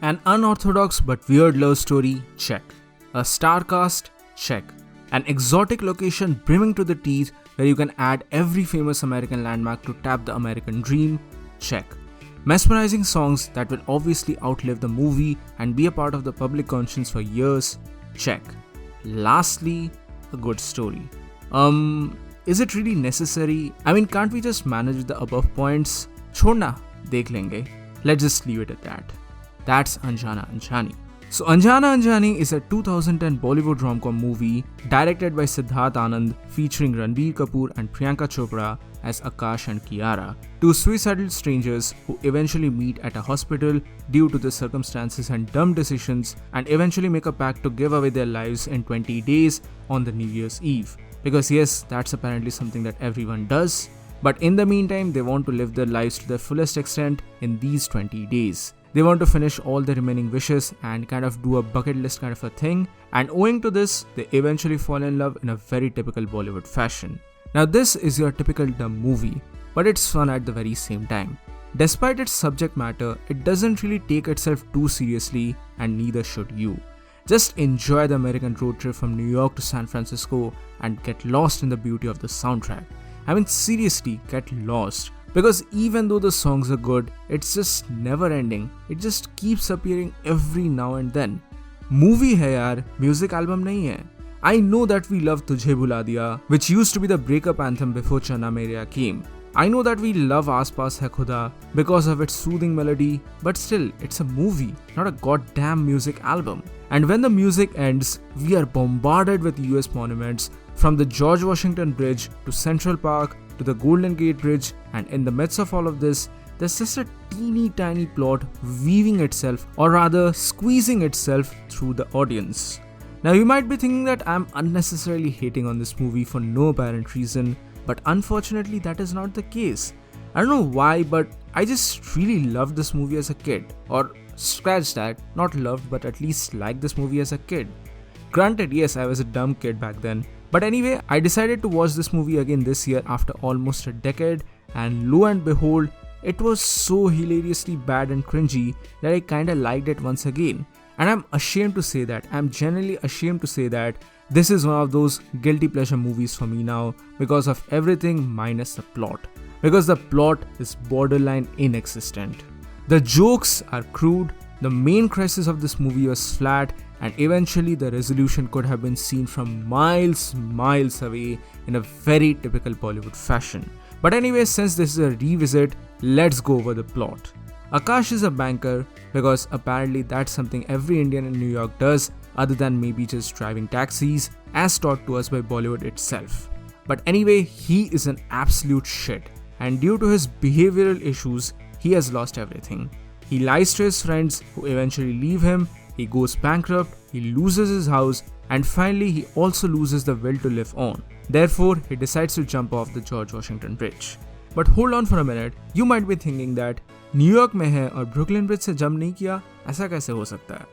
An unorthodox but weird love story? Check. A star cast? Check. An exotic location brimming to the teeth where you can add every famous American landmark to tap the American dream? Check. Mesmerizing songs that will obviously outlive the movie and be a part of the public conscience for years? Check. Lastly, a good story. Is it really necessary? I mean, can't we just manage with the above points? Chhodna, dekh lenge. Let's just leave it at that. That's Anjaana Anjaani. So Anjaana Anjaani is a 2010 Bollywood rom-com movie directed by Siddharth Anand featuring Ranbir Kapoor and Priyanka Chopra as Akash and Kiara, two suicidal strangers who eventually meet at a hospital due to the circumstances and dumb decisions and eventually make a pact to give away their lives in 20 days on the New Year's Eve. Because yes, that's apparently something that everyone does. But in the meantime, they want to live their lives to their fullest extent in these 20 days. They want to finish all the remaining wishes and kind of do a bucket list kind of a thing, and owing to this, they eventually fall in love in a very typical Bollywood fashion. Now this is your typical dumb movie, but it's fun at the very same time. Despite its subject matter, it doesn't really take itself too seriously, and neither should you. Just enjoy the American road trip from New York to San Francisco and get lost in the beauty of the soundtrack. I mean, seriously, get lost. Because even though the songs are good, it's just never ending. It just keeps appearing every now and then. Movie hai yaar, music album nahi hai. I know that we love Tujhe Bhula Diya, which used to be the breakup anthem before Channa Meria came. I know that we love Aas Paas Hai Khuda because of its soothing melody, but still, it's a movie, not a goddamn music album. And when the music ends, we are bombarded with US monuments, from the George Washington Bridge to Central Park to the Golden Gate Bridge, and in the midst of all of this, there's just a teeny tiny plot weaving itself, or rather squeezing itself through the audience. Now you might be thinking that I'm unnecessarily hating on this movie for no apparent reason, but unfortunately that is not the case. I don't know why, but I just really loved this movie as a kid. Or scratch that, not loved but at least liked this movie as a kid. Granted, yes, I was a dumb kid back then. But anyway, I decided to watch this movie again this year after almost a decade, and lo and behold, it was so hilariously bad and cringy that I kinda liked it once again. And I'm ashamed to say that, I'm genuinely ashamed to say that this is one of those guilty pleasure movies for me now because of everything minus the plot. Because the plot is borderline inexistent. The jokes are crude, the main crisis of this movie was flat, and eventually the resolution could have been seen from miles away in a very typical Bollywood fashion. But anyway, since this is a revisit, let's go over the plot. Akash is a banker because apparently that's something every Indian in New York does other than maybe just driving taxis, as taught to us by Bollywood itself. But anyway, he is an absolute shit, and due to his behavioral issues, he has lost everything. He lies to his friends who eventually leave him, he goes bankrupt, he loses his house, and finally he also loses the will to live on. Therefore, he decides to jump off the George Washington Bridge. But hold on for a minute, you might be thinking that New York में है और Brooklyn Bridge से jump नहीं किया, ऐसा कैसे हो सकता है?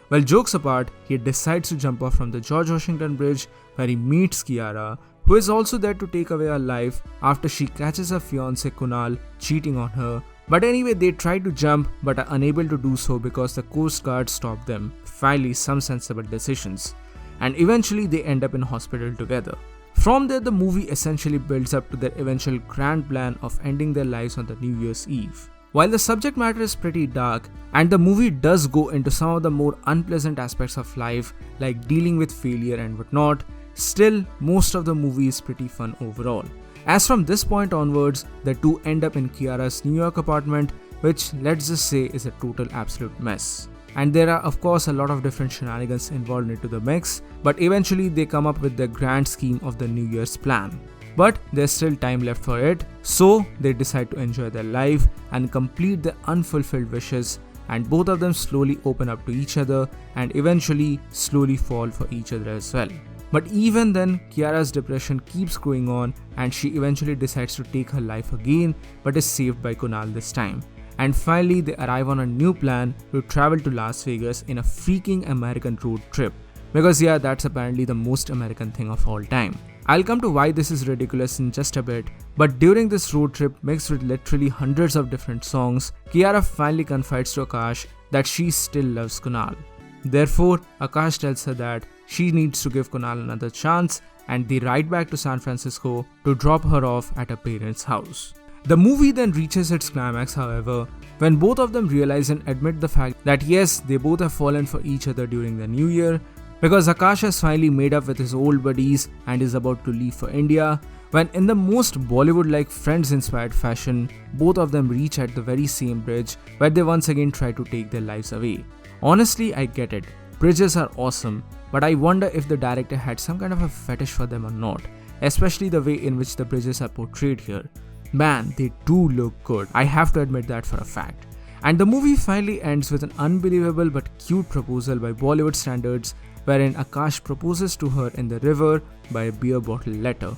Well, jokes apart, he decides to jump off from the George Washington Bridge where he meets Kiara, who is also there to take away her life after she catches her fiancé Kunal cheating on her. But anyway, they try to jump but are unable to do so because the Coast Guard stop them. Finally, some sensible decisions. And eventually they end up in hospital together. From there, the movie essentially builds up to their eventual grand plan of ending their lives on the New Year's Eve. While the subject matter is pretty dark, and the movie does go into some of the more unpleasant aspects of life, like dealing with failure and whatnot, still, most of the movie is pretty fun overall. As from this point onwards, the two end up in Kiara's New York apartment, which let's just say is a total absolute mess. And there are of course a lot of different shenanigans involved into the mix, but eventually they come up with the grand scheme of the New Year's plan. But there's still time left for it, so they decide to enjoy their life and complete their unfulfilled wishes, and both of them slowly open up to each other and eventually slowly fall for each other as well. But even then, Kiara's depression keeps going on and she eventually decides to take her life again, but is saved by Kunal this time. And finally, they arrive on a new plan to travel to Las Vegas in a freaking American road trip. Because yeah, that's apparently the most American thing of all time. I'll come to why this is ridiculous in just a bit, but during this road trip mixed with literally hundreds of different songs, Kiara finally confides to Akash that she still loves Kunal. Therefore, Akash tells her that she needs to give Kunal another chance, and they ride back to San Francisco to drop her off at her parents' house. The movie then reaches its climax, however, when both of them realize and admit the fact that yes, they both have fallen for each other during the new year, because Akash has finally made up with his old buddies and is about to leave for India, when in the most Bollywood-like Friends-inspired fashion, both of them reach at the very same bridge where they once again try to take their lives away. Honestly, I get it. Bridges are awesome, but I wonder if the director had some kind of a fetish for them or not, especially the way in which the bridges are portrayed here. Man, they do look good, I have to admit that for a fact. And the movie finally ends with an unbelievable but cute proposal by Bollywood standards, wherein Akash proposes to her in the river by a beer bottle letter.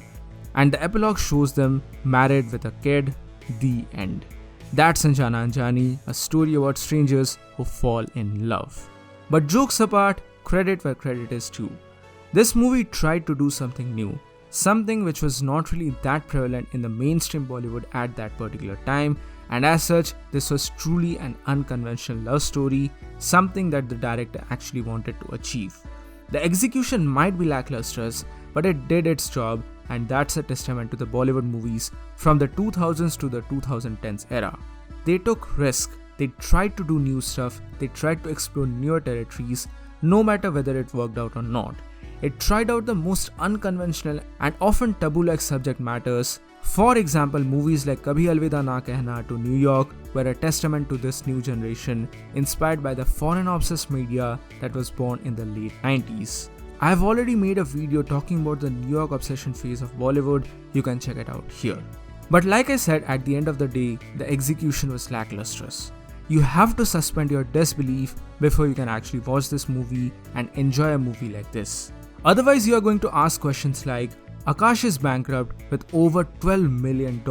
And the epilogue shows them married with a kid. The end. That's Anjaana Anjaani, a story about strangers who fall in love. But jokes apart, credit where credit is due. This movie tried to do something new, something which was not really that prevalent in the mainstream Bollywood at that particular time, and as such, this was truly an unconventional love story, something that the director actually wanted to achieve. The execution might be lackluster, but it did its job, and that's a testament to the Bollywood movies from the 2000s to the 2010s era. They took risk, they tried to do new stuff, they tried to explore newer territories, no matter whether it worked out or not. It tried out the most unconventional and often taboo-like subject matters. For example, movies like Kabhi Alvida Na Kehna to New York were a testament to this new generation, inspired by the foreign-obsessed media that was born in the late 90s. I have already made a video talking about the New York obsession phase of Bollywood, you can check it out here. But like I said, at the end of the day, the execution was lackluster. You have to suspend your disbelief before you can actually watch this movie and enjoy a movie like this. Otherwise, you are going to ask questions like, Akash is bankrupt with over $12 million.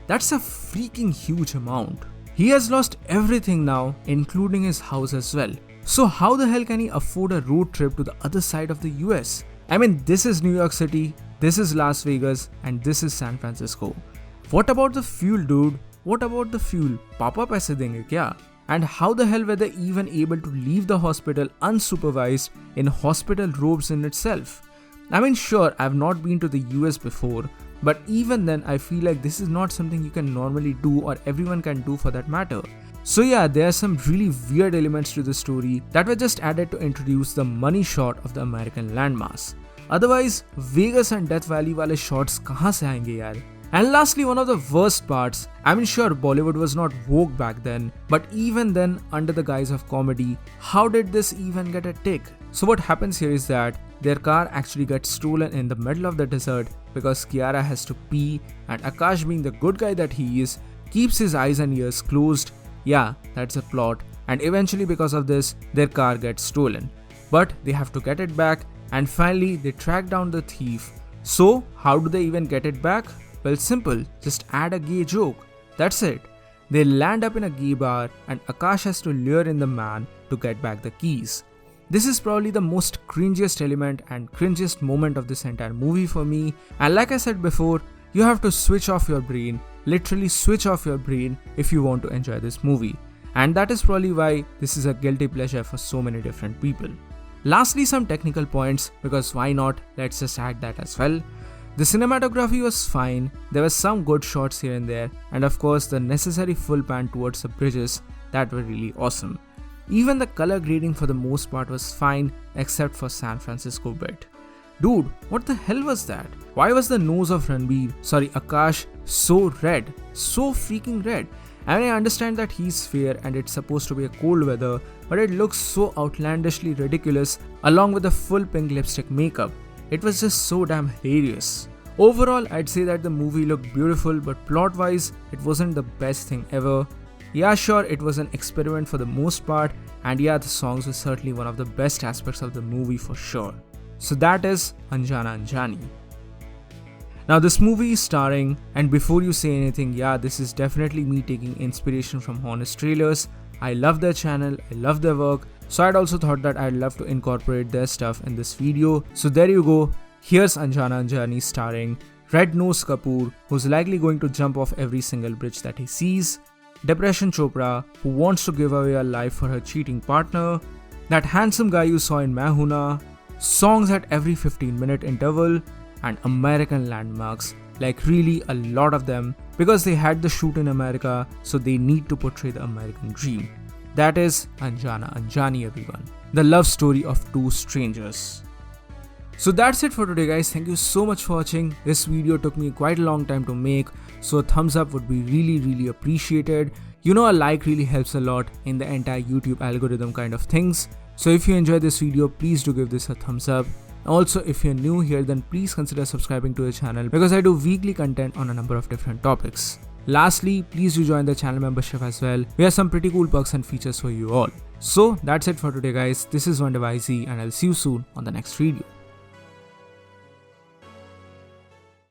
That's a freaking huge amount. He has lost everything now, including his house as well. So how the hell can he afford a road trip to the other side of the US? I mean, this is New York City, this is Las Vegas, and this is San Francisco. What about the fuel, dude? What about the fuel? Papa paise denge kya? And how the hell were they even able to leave the hospital unsupervised in hospital robes in itself? I mean, sure, I've not been to the US before, but even then I feel like this is not something you can normally do or everyone can do for that matter. So yeah, there are some really weird elements to the story that were just added to introduce the money shot of the American landmass. Otherwise, Vegas and Death Valley wale shots kahan se aayenge yaar? And lastly, one of the worst parts, I mean sure, Bollywood was not woke back then, but even then, under the guise of comedy, how did this even get a tick? So what happens here is that their car actually gets stolen in the middle of the desert because Kiara has to pee, and Akash, being the good guy that he is, keeps his eyes and ears closed. Yeah, that's a plot, and eventually because of this, their car gets stolen. But they have to get it back, and finally they track down the thief. So how do they even get it back? Well, simple, just add a gay joke. That's it. They land up in a gay bar and Akash has to lure in the man to get back the keys. This is probably the most cringiest element and cringiest moment of this entire movie for me. And like I said before, you have to switch off your brain, literally switch off your brain if you want to enjoy this movie. And that is probably why this is a guilty pleasure for so many different people. Lastly, some technical points, because why not, let's just add that as well. The cinematography was fine, there were some good shots here and there, and of course the necessary full pan towards the bridges that were really awesome. Even the color grading for the most part was fine, except for San Francisco bit. Dude, what the hell was that? Why was the nose of Akash so red? So freaking red. I mean, I understand that he's fair and it's supposed to be a cold weather, but it looks so outlandishly ridiculous along with the full pink lipstick makeup. It was just so damn hilarious. Overall, I'd say that the movie looked beautiful, but plot-wise, it wasn't the best thing ever. Yeah, sure, it was an experiment for the most part, and yeah, the songs were certainly one of the best aspects of the movie for sure. So that is Anjaana Anjaani. Now this movie is starring, and before you say anything, yeah, this is definitely me taking inspiration from Honest Trailers. I love their channel, I love their work, so I'd also thought that I'd love to incorporate their stuff in this video. So there you go, here's Anjaana Anjaani starring Red Nose Kapoor, who's likely going to jump off every single bridge that he sees. Depression Chopra, who wants to give away her life for her cheating partner, that handsome guy you saw in Main Hoon Na, songs at every 15-minute interval, and American landmarks, like really a lot of them, because they had the shoot in America, so they need to portray the American dream. That is Anjaana Anjaani, everyone. The love story of two strangers. So that's it for today, guys. Thank you so much for watching. This video took me quite a long time to make, so a thumbs up would be really appreciated. You know, a like really helps a lot in the entire YouTube algorithm kind of things. So if you enjoyed this video, please do give this a thumbs up. Also, if you're new here, then please consider subscribing to the channel because I do weekly content on a number of different topics. Lastly, please do join the channel membership as well. We have some pretty cool perks and features for you all. So that's it for today, guys. This is Wonder WhyZ and I'll see you soon on the next video.